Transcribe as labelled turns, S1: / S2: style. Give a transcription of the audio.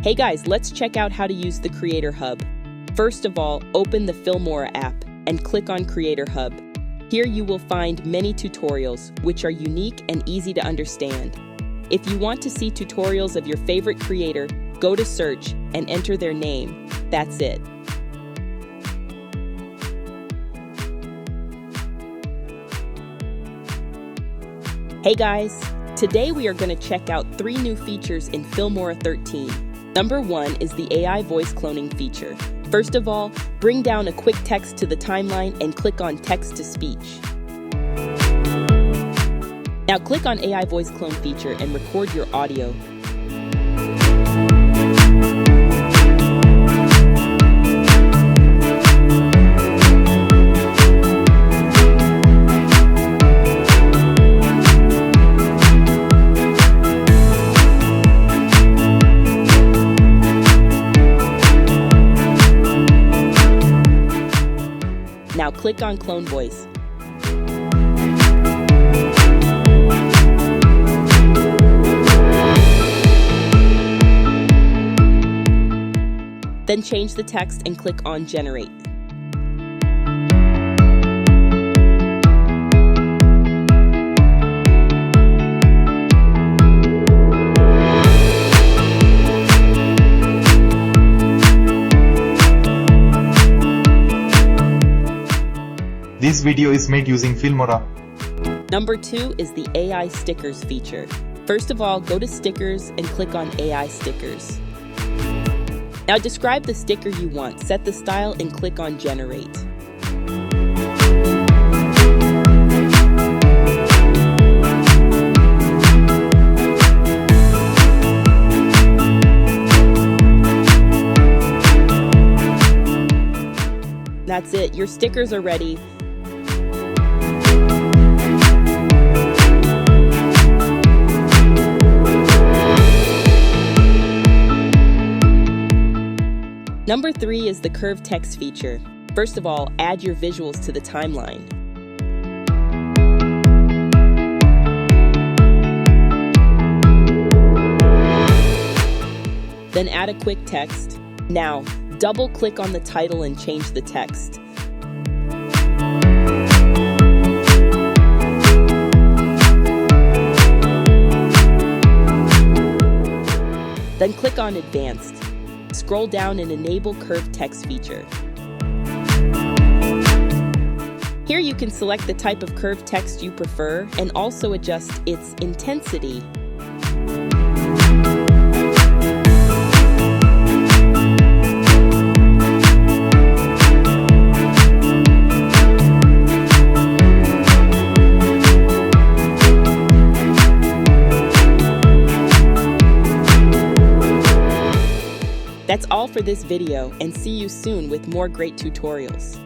S1: Hey guys, let's check out how to use the Creator Hub. First of all, open the Filmora app and click on Creator Hub. Here you will find many tutorials, which are unique and easy to understand. If you want to see tutorials of your favorite creator, go to search and enter their name. That's it. Hey guys, today we are going to check out 3 new features in Filmora 13. Number 1 is the AI voice cloning feature. First of all, bring down a quick text to the timeline and click on text to speech. Now click on AI voice clone feature and record your audio. Now click on Clone Voice. Then change the text and click on Generate.
S2: This video is made using Filmora.
S1: Number 2 is the AI stickers feature. First of all, go to Stickers and click on AI stickers. Now describe the sticker you want, set the style and click on Generate. That's it, your stickers are ready. Number 3 is the curved text feature. First of all, add your visuals to the timeline. Then add a quick text. Now, double-click on the title and change the text. Then click on Advanced. Scroll down and enable curved text feature. Here you can select the type of curved text you prefer and also adjust its intensity. That's all for this video, and see you soon with more great tutorials.